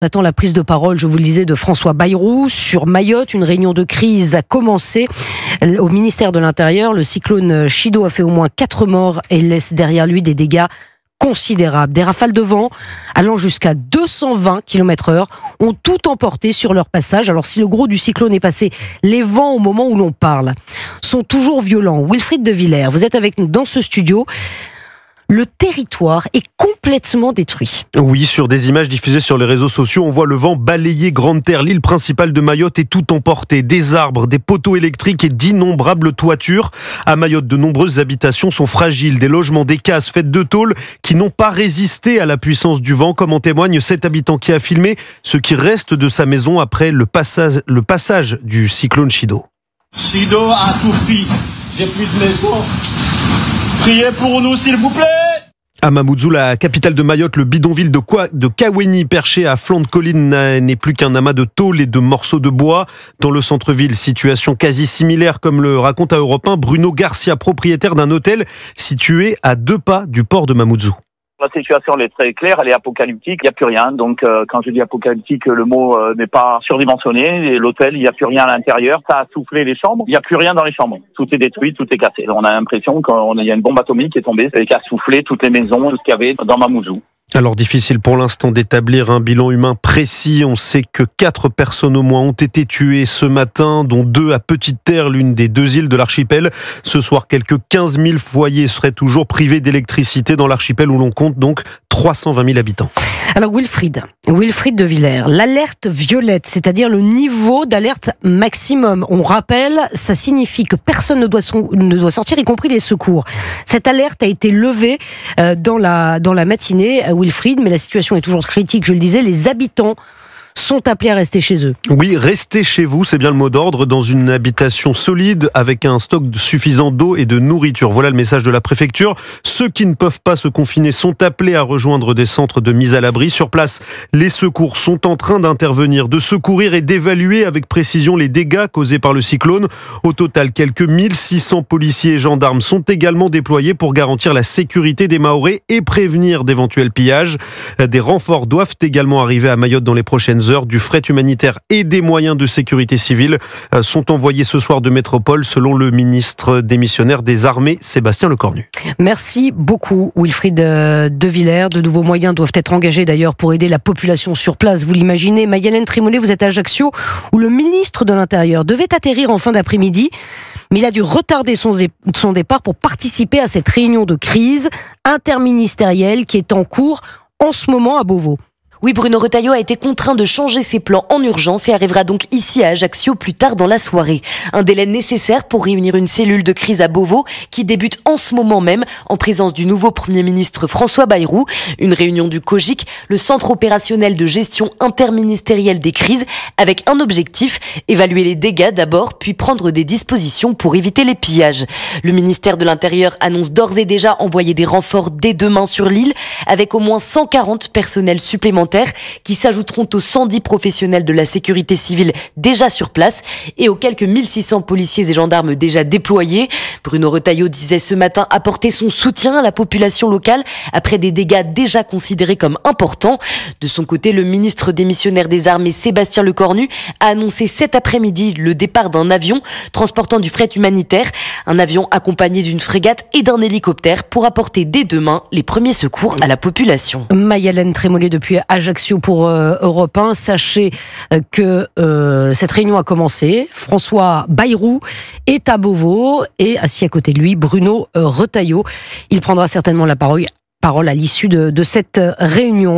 On attend la prise de parole, je vous le disais, de François Bayrou sur Mayotte. Une réunion de crise a commencé au ministère de l'Intérieur. Le cyclone Chido a fait au moins 4 morts et laisse derrière lui des dégâts considérables. Des rafales de vent allant jusqu'à 220 km/h ont tout emporté sur leur passage. Alors si le gros du cyclone est passé, les vents au moment où l'on parle sont toujours violents. Wilfried de Villers, vous êtes avec nous dans ce studio. Le territoire est complètement détruit. Oui, sur des images diffusées sur les réseaux sociaux, on voit le vent balayer Grande-Terre, l'île principale de Mayotte, et tout emporté. Des arbres, des poteaux électriques et d'innombrables toitures. À Mayotte, de nombreuses habitations sont fragiles. Des logements, des cases faites de tôle qui n'ont pas résisté à la puissance du vent, comme en témoigne cet habitant qui a filmé ce qui reste de sa maison après le passage du cyclone Chido. Chido a tout pris. J'ai plus de maison. Priez pour nous, s'il vous plaît. À Mamoudzou, la capitale de Mayotte, le bidonville de Kaweni, perché à flanc de colline, n'est plus qu'un amas de tôles et de morceaux de bois. Dans le centre-ville, situation quasi similaire, comme le raconte à Europe 1 Bruno Garcia, propriétaire d'un hôtel situé à 2 pas du port de Mamoudzou. La situation elle est très claire, elle est apocalyptique, il n'y a plus rien. Donc quand je dis apocalyptique, le mot n'est pas surdimensionné. L'hôtel, il n'y a plus rien à l'intérieur, ça a soufflé les chambres, il n'y a plus rien dans les chambres. Tout est détruit, tout est cassé. On a l'impression qu'il y a une bombe atomique qui est tombée et qui a soufflé toutes les maisons, tout ce qu'il y avait dans Mamoudzou. Alors difficile pour l'instant d'établir un bilan humain précis. On sait que 4 personnes au moins ont été tuées ce matin, dont 2 à Petite-Terre, l'une des 2 îles de l'archipel. Ce soir, quelques 15 000 foyers seraient toujours privés d'électricité dans l'archipel où l'on compte donc 320 000 habitants. Alors Wilfried de Villers, l'alerte violette, c'est-à-dire le niveau d'alerte maximum. On rappelle, ça signifie que personne ne doit sortir, y compris les secours. Cette alerte a été levée dans la matinée, Wilfried, mais la situation est toujours critique, je le disais, les habitants sont appelés à rester chez eux. Oui, restez chez vous, c'est bien le mot d'ordre, dans une habitation solide avec un stock suffisant d'eau et de nourriture. Voilà le message de la préfecture. Ceux qui ne peuvent pas se confiner sont appelés à rejoindre des centres de mise à l'abri. Sur place, les secours sont en train d'intervenir, de secourir et d'évaluer avec précision les dégâts causés par le cyclone. Au total, quelques 1600 policiers et gendarmes sont également déployés pour garantir la sécurité des Mahorais et prévenir d'éventuels pillages. Des renforts doivent également arriver à Mayotte dans les prochaines heures. Du fret humanitaire et des moyens de sécurité civile sont envoyés ce soir de métropole, selon le ministre démissionnaire des Armées, Sébastien Lecornu. Merci beaucoup, Wilfried de Villers. De nouveaux moyens doivent être engagés d'ailleurs pour aider la population sur place. Vous l'imaginez, Mayalène Trémollet, vous êtes à Ajaccio, où le ministre de l'Intérieur devait atterrir en fin d'après-midi, mais il a dû retarder son départ pour participer à cette réunion de crise interministérielle qui est en cours en ce moment à Beauvau. Oui, Bruno Retailleau a été contraint de changer ses plans en urgence et arrivera donc ici à Ajaccio plus tard dans la soirée. Un délai nécessaire pour réunir une cellule de crise à Beauvau qui débute en ce moment même en présence du nouveau Premier ministre François Bayrou. Une réunion du COGIC, le Centre opérationnel de gestion interministérielle des crises, avec un objectif, évaluer les dégâts d'abord, puis prendre des dispositions pour éviter les pillages. Le ministère de l'Intérieur annonce d'ores et déjà envoyer des renforts dès demain sur l'île, avec au moins 140 personnels supplémentaires qui s'ajouteront aux 110 professionnels de la sécurité civile déjà sur place et aux quelques 1600 policiers et gendarmes déjà déployés. Bruno Retailleau disait ce matin apporter son soutien à la population locale après des dégâts déjà considérés comme importants. De son côté, le ministre démissionnaire des Armées, Sébastien Lecornu, a annoncé cet après-midi le départ d'un avion transportant du fret humanitaire, un avion accompagné d'une frégate et d'un hélicoptère pour apporter dès demain les premiers secours à la population. Mayalène Trémollet depuis Ajaccio pour Europe 1. Sachez que cette réunion a commencé. François Bayrou est à Beauvau et assis à côté de lui, Bruno Retailleau. Il prendra certainement la parole à l'issue de cette réunion.